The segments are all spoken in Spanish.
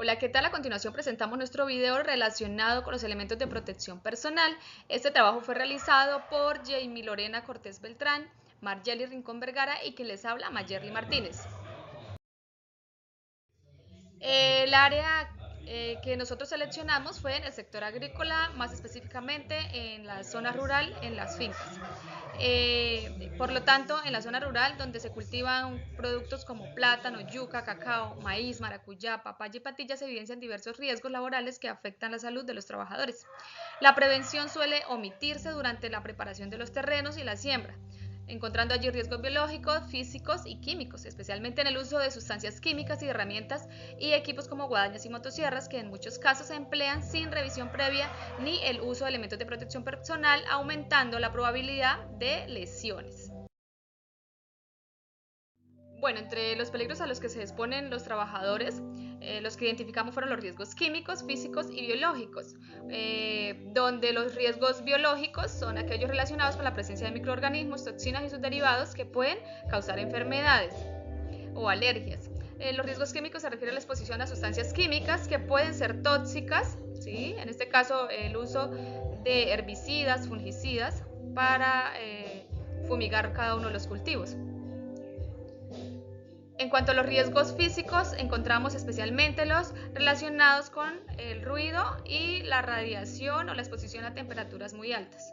Hola, ¿qué tal? A continuación presentamos nuestro video relacionado con los elementos de protección personal. Este trabajo fue realizado por Jamie Lorena Cortés Beltrán, Margeli Rincón Vergara y quien les habla, Mayerly Martínez. El área que nosotros seleccionamos fue en el sector agrícola, más específicamente en la zona rural, en las fincas. Por lo tanto, en la zona rural, donde se cultivan productos como plátano, yuca, cacao, maíz, maracuyá, papaya y patilla, se evidencian diversos riesgos laborales que afectan la salud de los trabajadores. La prevención suele omitirse durante la preparación de los terrenos y la siembra, encontrando allí riesgos biológicos, físicos y químicos, especialmente en el uso de sustancias químicas y herramientas y equipos como guadañas y motosierras que en muchos casos se emplean sin revisión previa ni el uso de elementos de protección personal, aumentando la probabilidad de lesiones. Bueno, entre los peligros a los que se exponen los trabajadores, los que identificamos fueron los riesgos químicos, físicos y biológicos, donde los riesgos biológicos son aquellos relacionados con la presencia de microorganismos, toxinas y sus derivados que pueden causar enfermedades o alergias. Los riesgos químicos se refiere a la exposición a sustancias químicas que pueden ser tóxicas, ¿sí? En este caso el uso de herbicidas, fungicidas para fumigar cada uno de los cultivos. En cuanto a los riesgos físicos, encontramos especialmente los relacionados con el ruido y la radiación o la exposición a temperaturas muy altas.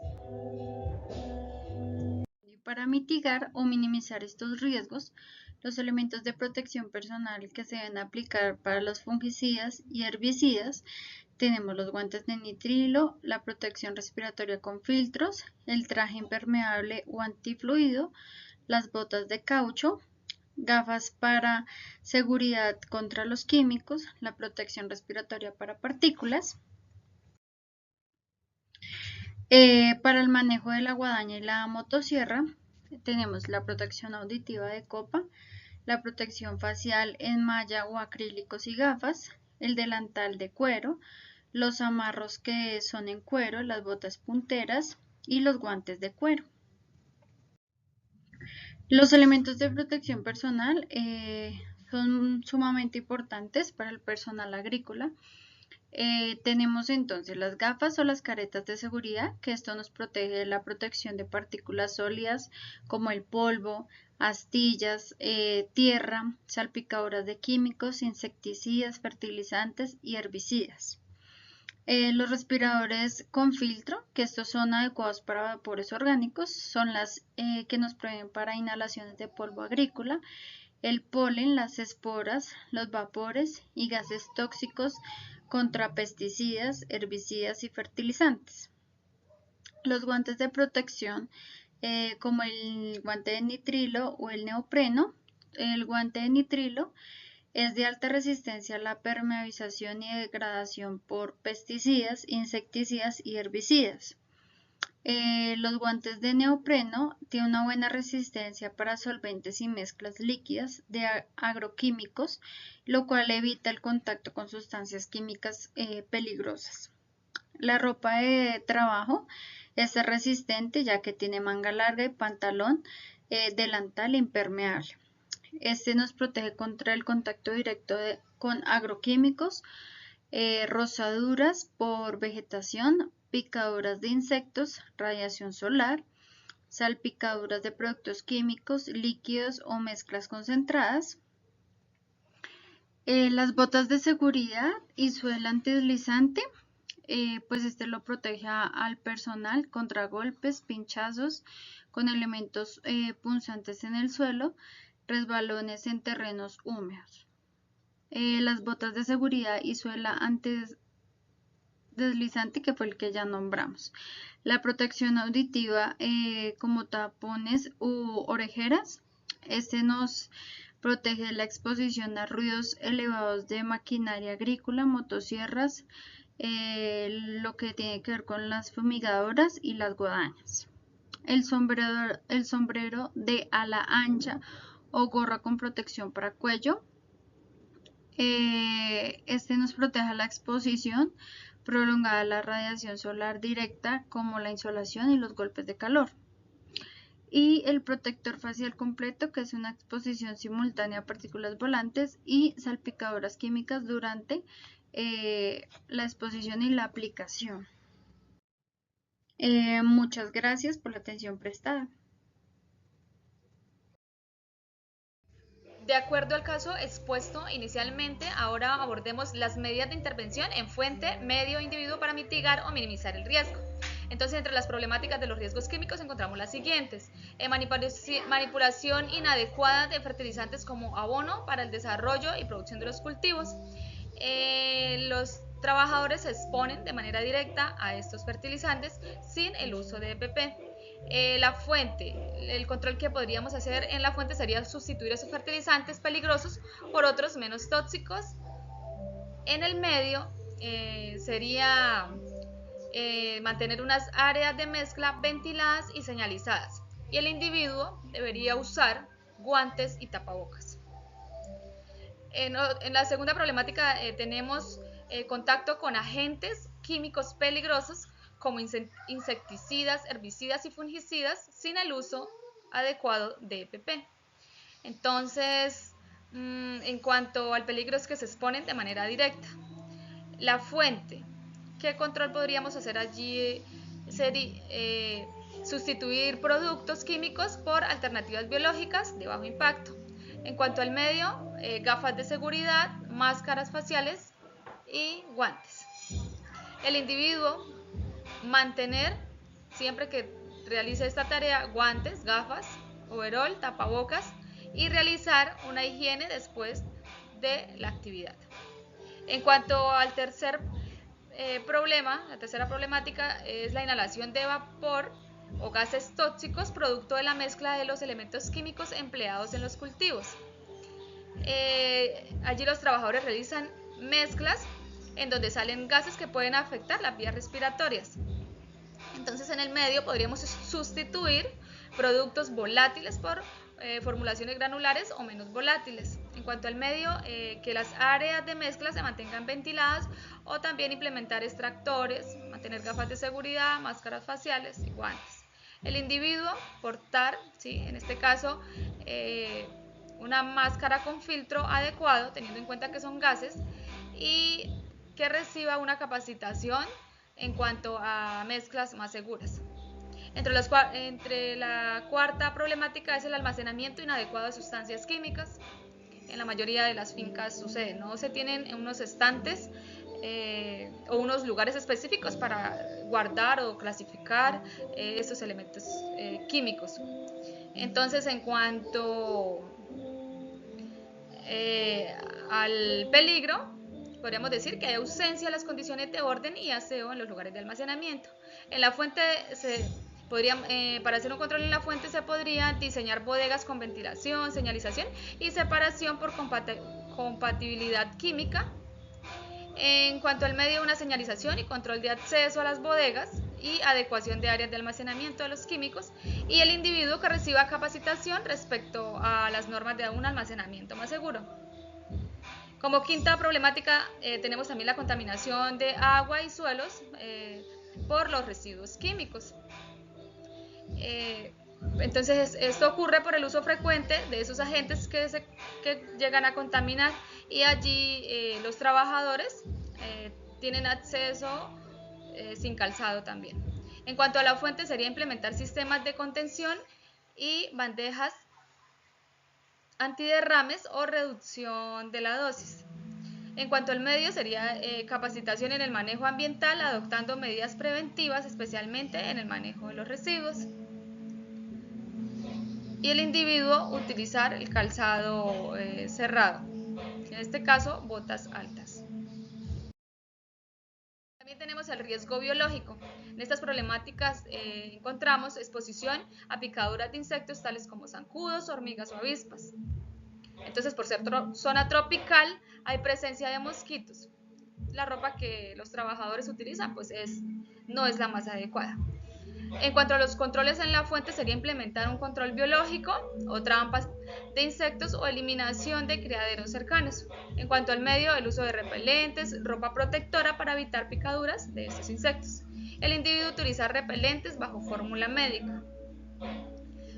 Para mitigar o minimizar estos riesgos, los elementos de protección personal que se deben aplicar para los fungicidas y herbicidas tenemos los guantes de nitrilo, la protección respiratoria con filtros, el traje impermeable o antifluido, las botas de caucho, gafas para seguridad contra los químicos, la protección respiratoria para partículas. Para el manejo de la guadaña y la motosierra tenemos la protección auditiva de copa, la protección facial en malla o acrílicos y gafas, el delantal de cuero, los amarros que son en cuero, las botas punteras y los guantes de cuero. Los elementos de protección personal son sumamente importantes para el personal agrícola. Tenemos entonces las gafas o las caretas de seguridad, que esto nos protege de la protección de partículas sólidas como el polvo, astillas, tierra, salpicaduras de químicos, insecticidas, fertilizantes y herbicidas. Los respiradores con filtro, que estos son adecuados para vapores orgánicos, son las que nos proveen para inhalaciones de polvo agrícola, el polen, las esporas, los vapores y gases tóxicos contra pesticidas, herbicidas y fertilizantes. Los guantes de protección, como el guante de nitrilo o el neopreno, el guante de nitrilo es de alta resistencia a la permeabilización y degradación por pesticidas, insecticidas y herbicidas. Los guantes de neopreno tienen una buena resistencia para solventes y mezclas líquidas de agroquímicos, lo cual evita el contacto con sustancias químicas peligrosas. La ropa de trabajo es resistente ya que tiene manga larga y pantalón delantal impermeable. Este nos protege contra el contacto directo con agroquímicos, rozaduras por vegetación, picaduras de insectos, radiación solar, salpicaduras de productos químicos, líquidos o mezclas concentradas. Las botas de seguridad y suela antideslizante, pues este lo protege al personal contra golpes, pinchazos con elementos punzantes en el suelo, resbalones en terrenos húmedos. Las botas de seguridad y suela antideslizante, que fue el que ya nombramos. La protección auditiva como tapones u orejeras. Este nos protege de la exposición a ruidos elevados de maquinaria agrícola, motosierras, lo que tiene que ver con las fumigadoras y las guadañas. El sombrero de ala ancha o gorra con protección para cuello. Este nos protege la exposición prolongada a la radiación solar directa como la insolación y los golpes de calor. y el protector facial completo, que es una exposición simultánea a partículas volantes y salpicadoras químicas durante la exposición y la aplicación. Muchas gracias por la atención prestada. De acuerdo al caso expuesto inicialmente, ahora abordemos las medidas de intervención en fuente, medio, individuo para mitigar o minimizar el riesgo. Entonces, entre las problemáticas de los riesgos químicos encontramos las siguientes: manipulación inadecuada de fertilizantes como abono para el desarrollo y producción de los cultivos. Los trabajadores se exponen de manera directa a estos fertilizantes sin el uso de EPP. La fuente, el control que podríamos hacer en la fuente sería sustituir esos fertilizantes peligrosos por otros menos tóxicos. En el medio sería mantener unas áreas de mezcla ventiladas y señalizadas, y el individuo debería usar guantes y tapabocas. En la segunda problemática tenemos contacto con agentes químicos peligrosos como insecticidas, herbicidas y fungicidas sin el uso adecuado de EPP. Entonces, en cuanto al peligro es que se exponen de manera directa. La fuente, ¿qué control podríamos hacer allí? Sería sustituir productos químicos por alternativas biológicas de bajo impacto. En cuanto al medio, gafas de seguridad, máscaras faciales y guantes. El individuo mantener, siempre que realice esta tarea, guantes, gafas, overol, tapabocas, y realizar una higiene después de la actividad. En cuanto al tercer problema, la tercera problemática es la inhalación de vapor o gases tóxicos producto de la mezcla de los elementos químicos empleados en los cultivos. Allí los trabajadores realizan mezclas en donde salen gases que pueden afectar las vías respiratorias. Entonces, en el medio podríamos sustituir productos volátiles por formulaciones granulares o menos volátiles. En cuanto al medio, que las áreas de mezcla se mantengan ventiladas, o también implementar extractores, mantener gafas de seguridad, máscaras faciales y guantes. El individuo portar, ¿sí?, en este caso, una máscara con filtro adecuado, teniendo en cuenta que son gases, y que reciba una capacitación en cuanto a mezclas más seguras. Entre la cuarta problemática es el almacenamiento inadecuado de sustancias químicas. En la mayoría de las fincas sucede, no se tienen unos estantes o unos lugares específicos para guardar o clasificar estos elementos químicos. Entonces, en cuanto al peligro, podríamos decir que hay ausencia de las condiciones de orden y aseo en los lugares de almacenamiento. En la fuente para hacer un control en la fuente se podría diseñar bodegas con ventilación, señalización y separación por compatibilidad química. En cuanto al medio, una señalización y control de acceso a las bodegas y adecuación de áreas de almacenamiento de los químicos, y el individuo que reciba capacitación respecto a las normas de un almacenamiento más seguro. Como quinta problemática tenemos también la contaminación de agua y suelos por los residuos químicos. Entonces, esto ocurre por el uso frecuente de esos agentes que llegan a contaminar, y allí los trabajadores tienen acceso sin calzado también. En cuanto a la fuente, sería implementar sistemas de contención y bandejas antiderrames o reducción de la dosis. En cuanto al medio, sería capacitación en el manejo ambiental, adoptando medidas preventivas, especialmente en el manejo de los residuos. Y el individuo utilizar el calzado cerrado, en este caso botas altas. También tenemos el riesgo biológico. En estas problemáticas encontramos exposición a picaduras de insectos tales como zancudos, hormigas o avispas. Entonces, por ser zona tropical, hay presencia de mosquitos. La ropa que los trabajadores utilizan pues no es la más adecuada. En cuanto a los controles en la fuente, sería implementar un control biológico o trampas de insectos o eliminación de criaderos cercanos. En cuanto al medio, el uso de repelentes, ropa protectora para evitar picaduras de estos insectos. El individuo utiliza repelentes bajo fórmula médica.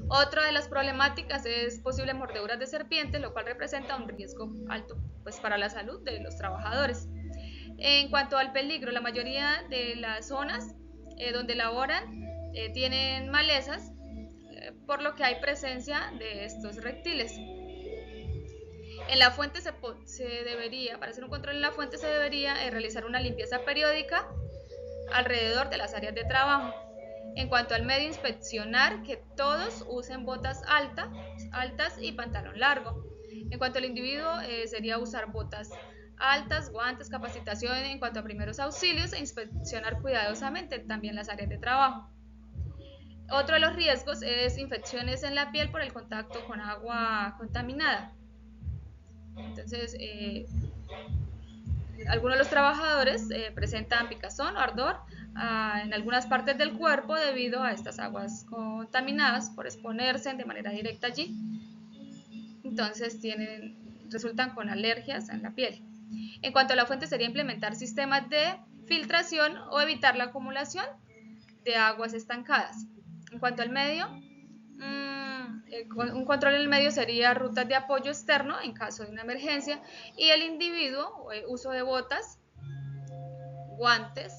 Otra de las problemáticas es posibles mordeduras de serpientes, lo cual representa un riesgo alto pues, para la salud de los trabajadores. En cuanto al peligro, la mayoría de las zonas donde laboran tienen malezas, por lo que hay presencia de estos reptiles. En la fuente se debería, para hacer un control en la fuente se debería realizar una limpieza periódica alrededor de las áreas de trabajo. En cuanto al medio, inspeccionar que todos usen botas altas y pantalón largo. En cuanto al individuo, sería usar botas altas, guantes, capacitación en cuanto a primeros auxilios e inspeccionar cuidadosamente también las áreas de trabajo. Otro de los riesgos es infecciones en la piel por el contacto con agua contaminada. Entonces, algunos de los trabajadores presentan picazón o ardor en algunas partes del cuerpo debido a estas aguas contaminadas por exponerse de manera directa allí. Entonces resultan con alergias en la piel. En cuanto a la fuente, sería implementar sistemas de filtración o evitar la acumulación de aguas estancadas. En cuanto al medio, un control en el medio sería rutas de apoyo externo en caso de una emergencia y el individuo, uso de botas, guantes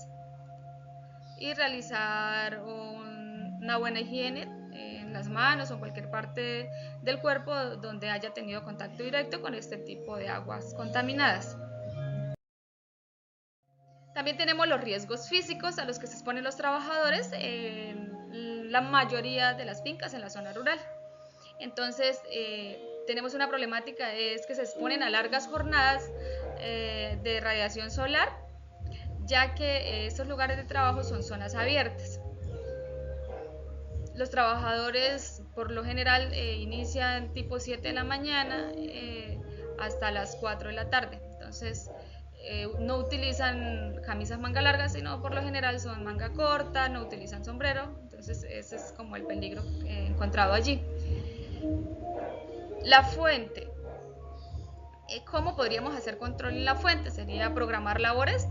y realizar una buena higiene en las manos o en cualquier parte del cuerpo donde haya tenido contacto directo con este tipo de aguas contaminadas. También tenemos los riesgos físicos a los que se exponen los trabajadores en la mayoría de las fincas en la zona rural. Entonces, tenemos una problemática, es que se exponen a largas jornadas de radiación solar, ya que estos lugares de trabajo son zonas abiertas. Los trabajadores por lo general inician tipo 7 de la mañana hasta las 4 de la tarde. Entonces, no utilizan camisas manga largas, sino por lo general son manga corta, no utilizan sombrero. Entonces, ese es como el peligro encontrado allí. La fuente. ¿Cómo podríamos hacer control en la fuente? Sería programar labores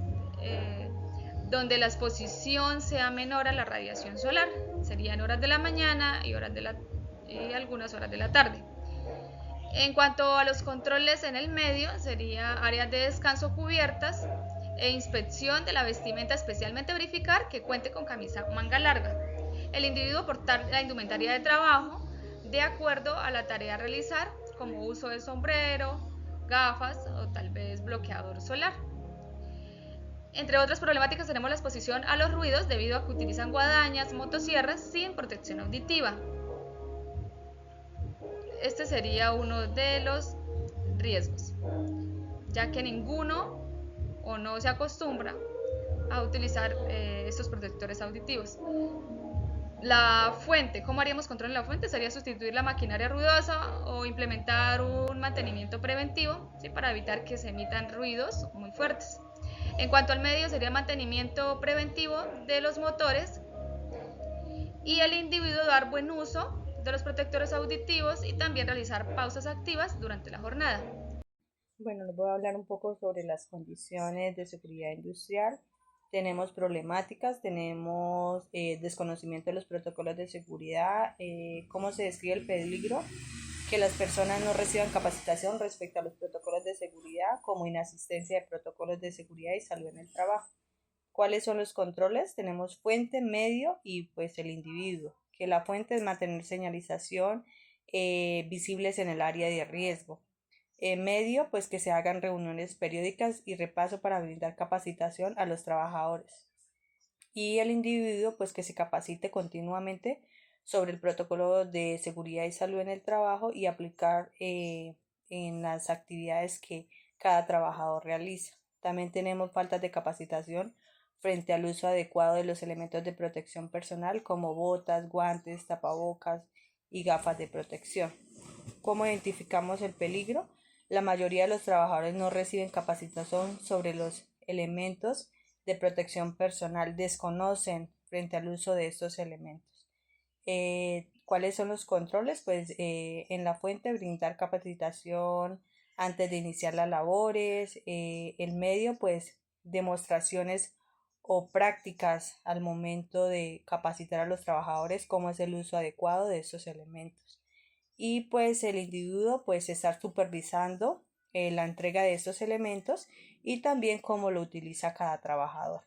donde la exposición sea menor a la radiación solar. Serían horas de la mañana y algunas horas de la tarde. En cuanto a los controles en el medio, sería áreas de descanso cubiertas e inspección de la vestimenta, especialmente verificar que cuente con camisa manga larga. El individuo portar la indumentaria de trabajo de acuerdo a la tarea a realizar, como uso de sombrero, gafas o tal vez bloqueador solar. Entre otras problemáticas tenemos la exposición a los ruidos debido a que utilizan guadañas, motosierras sin protección auditiva. Este sería uno de los riesgos, ya que ninguno o no se acostumbra a utilizar estos protectores auditivos. La fuente, ¿cómo haríamos control en la fuente? Sería sustituir la maquinaria ruidosa o implementar un mantenimiento preventivo, ¿sí? Para evitar que se emitan ruidos muy fuertes. En cuanto al medio, sería mantenimiento preventivo de los motores y el individuo dar buen uso de los protectores auditivos y también realizar pausas activas durante la jornada. Bueno, les voy a hablar un poco sobre las condiciones de seguridad industrial. Tenemos problemáticas, tenemos desconocimiento de los protocolos de seguridad, cómo se describe el peligro, que las personas no reciban capacitación respecto a los protocolos de seguridad, como inasistencia de protocolos de seguridad y salud en el trabajo. ¿Cuáles son los controles? Tenemos fuente, medio y pues el individuo, que la fuente es mantener señalización visibles en el área de riesgo. Medio, pues que se hagan reuniones periódicas y repaso para brindar capacitación a los trabajadores. Y el individuo, pues que se capacite continuamente sobre el protocolo de seguridad y salud en el trabajo y aplicar en las actividades que cada trabajador realiza. También tenemos faltas de capacitación frente al uso adecuado de los elementos de protección personal como botas, guantes, tapabocas y gafas de protección. ¿Cómo identificamos el peligro? La mayoría de los trabajadores no reciben capacitación sobre los elementos de protección personal, desconocen frente al uso de estos elementos. ¿Cuáles son los controles? Pues en la fuente brindar capacitación antes de iniciar las labores, el medio pues demostraciones o prácticas al momento de capacitar a los trabajadores cómo es el uso adecuado de estos elementos. Y pues el individuo pues estar supervisando la entrega de estos elementos y también cómo lo utiliza cada trabajador.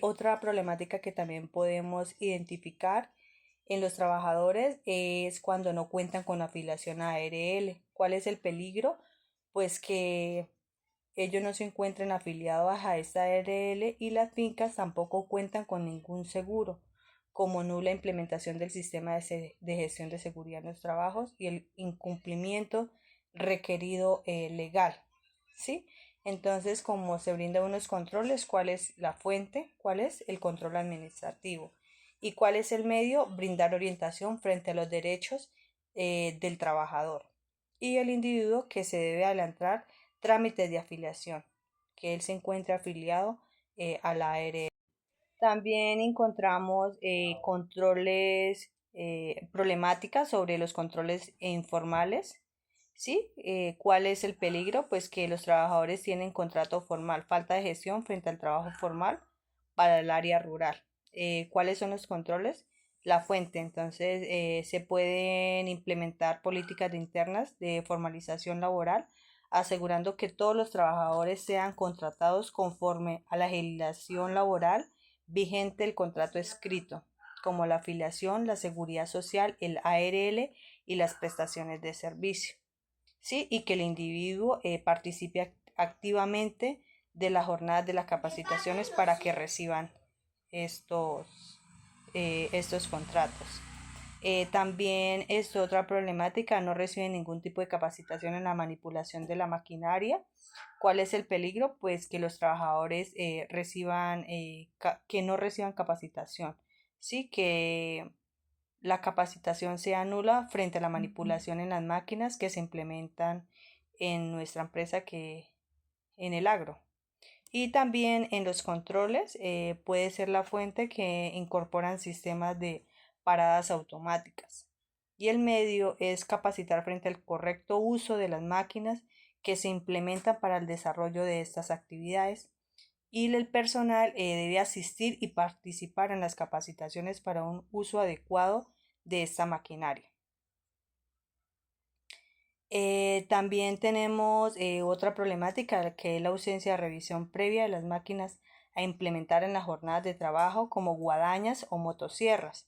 Otra problemática que también podemos identificar en los trabajadores es cuando no cuentan con afiliación a ARL. ¿Cuál es el peligro? Pues que ellos no se encuentren afiliados a esta ARL y las fincas tampoco cuentan con ningún seguro, como nula implementación del sistema de gestión de seguridad en los trabajos y el incumplimiento requerido legal. ¿Sí? Entonces, como se brindan unos controles, ¿cuál es la fuente? ¿Cuál es el control administrativo? ¿Y cuál es el medio? Brindar orientación frente a los derechos del trabajador y el individuo que se debe adelantar trámites de afiliación, que él se encuentre afiliado a la ARL. También encontramos controles, problemáticas sobre los controles informales. ¿Sí? ¿Cuál es el peligro? Pues que los trabajadores tienen contrato formal, falta de gestión frente al trabajo formal para el área rural. ¿Cuáles son los controles? La fuente. Entonces, se pueden implementar políticas internas de formalización laboral, asegurando que todos los trabajadores sean contratados conforme a la legislación laboral vigente el contrato escrito, como la afiliación, la seguridad social, el ARL y las prestaciones de servicio. ¿Sí? Y que el individuo participe activamente de las jornadas de las capacitaciones para que reciban estos contratos. También es otra problemática, no reciben ningún tipo de capacitación en la manipulación de la maquinaria. ¿Cuál es el peligro? Pues que los trabajadores que no reciban capacitación, sí, que la capacitación sea nula frente a la manipulación en las máquinas que se implementan en nuestra empresa que en el agro. Y también en los controles puede ser la fuente que incorporan sistemas de paradas automáticas. Y el medio es capacitar frente al correcto uso de las máquinas que se implementan para el desarrollo de estas actividades. Y el personal debe asistir y participar en las capacitaciones para un uso adecuado de esta maquinaria. También tenemos otra problemática que es la ausencia de revisión previa de las máquinas a implementar en las jornadas de trabajo como guadañas o motosierras.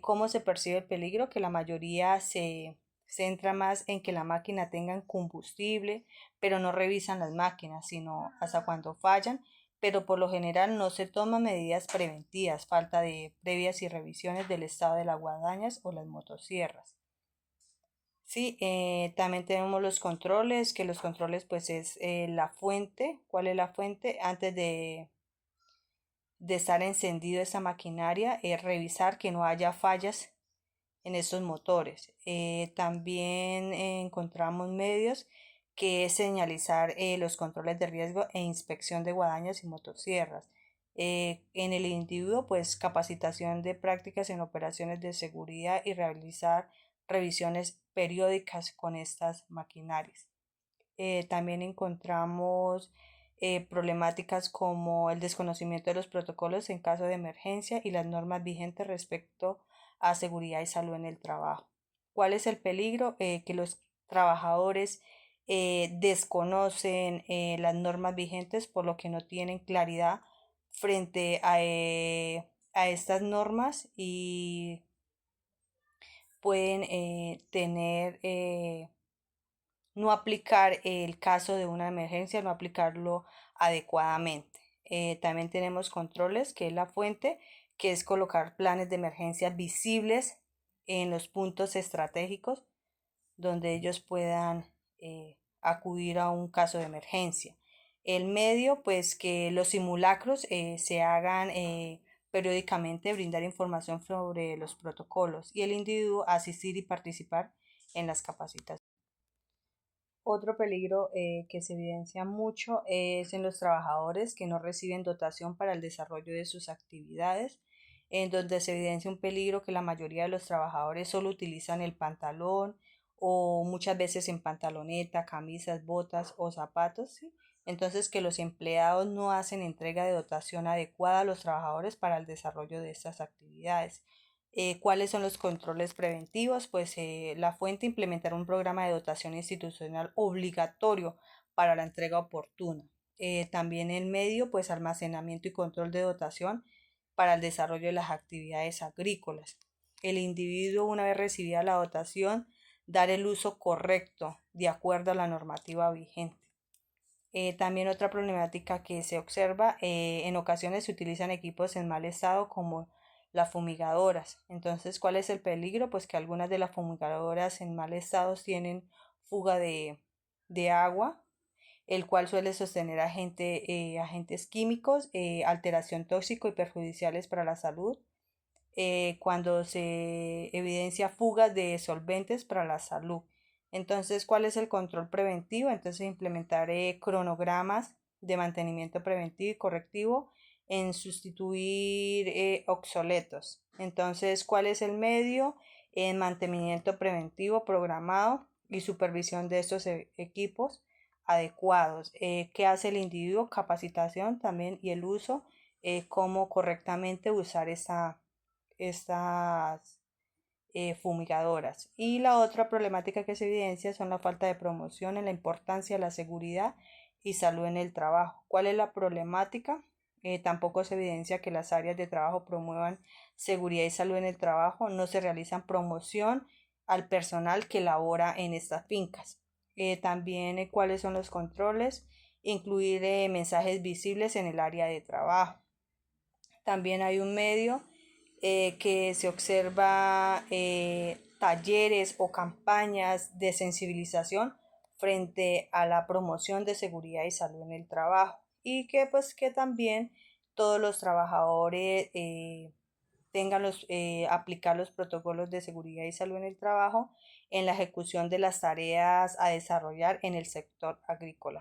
¿Cómo se percibe el peligro? Que la mayoría se centra más en que la máquina tenga combustible, pero no revisan las máquinas, sino hasta cuando fallan, pero por lo general no se toman medidas preventivas, falta de previas y revisiones del estado de las guadañas o las motosierras. Sí, también tenemos los controles, que los controles pues es la fuente. ¿Cuál es la fuente? Antes de estar encendido esa maquinaria, revisar que no haya fallas en esos motores. También encontramos medios que es señalizar los controles de riesgo e inspección de guadañas y motosierras. En el individuo, pues capacitación de prácticas en operaciones de seguridad y realizar revisiones periódicas con estas maquinarias. También encontramos problemáticas como el desconocimiento de los protocolos en caso de emergencia y las normas vigentes respecto a seguridad y salud en el trabajo. ¿Cuál es el peligro? Que los trabajadores desconocen las normas vigentes, por lo que no tienen claridad frente a estas normas y pueden no aplicar el caso de una emergencia, no aplicarlo adecuadamente. También tenemos controles, que es la fuente, que es colocar planes de emergencia visibles en los puntos estratégicos donde ellos puedan acudir a un caso de emergencia. El medio, pues que los simulacros se hagan periódicamente, brindar información sobre los protocolos y el individuo asistir y participar en las capacitaciones. Otro peligro que se evidencia mucho es en los trabajadores que no reciben dotación para el desarrollo de sus actividades, en donde se evidencia un peligro que la mayoría de los trabajadores solo utilizan el pantalón o muchas veces en pantaloneta, camisas, botas o zapatos, ¿sí? Entonces, que los empleados no hacen entrega de dotación adecuada a los trabajadores para el desarrollo de estas actividades. ¿Cuáles son los controles preventivos? Pues la fuente implementar un programa de dotación institucional obligatorio para la entrega oportuna. También el medio, pues almacenamiento y control de dotación para el desarrollo de las actividades agrícolas. El individuo, una vez recibida la dotación, dar el uso correcto de acuerdo a la normativa vigente. También otra problemática que se observa, en ocasiones se utilizan equipos en mal estado como las fumigadoras. Entonces, ¿cuál es el peligro? Pues que algunas de las fumigadoras en mal estado tienen fuga de agua, el cual suele sostener agentes químicos, alteración tóxico y perjudiciales para la salud. Cuando se evidencia fugas de solventes para la salud. Entonces, ¿cuál es el control preventivo? Entonces, implementar cronogramas de mantenimiento preventivo y correctivo en sustituir obsoletos. Entonces, ¿cuál es el medio? En mantenimiento preventivo programado y supervisión de estos equipos adecuados. ¿Qué hace el individuo? Capacitación también y el uso, cómo correctamente usar estas fumigadoras. Y la otra problemática que se evidencia son la falta de promoción en la importancia de la seguridad y salud en el trabajo. ¿Cuál es la problemática? Tampoco se evidencia que las áreas de trabajo promuevan seguridad y salud en el trabajo, no se realizan promoción al personal que labora en estas fincas. También cuáles son los controles, incluir mensajes visibles en el área de trabajo. También hay un medio que se observa talleres o campañas de sensibilización frente a la promoción de seguridad y salud en el trabajo, y que pues que también todos los trabajadores tengan aplicar los protocolos de seguridad y salud en el trabajo en la ejecución de las tareas a desarrollar en el sector agrícola.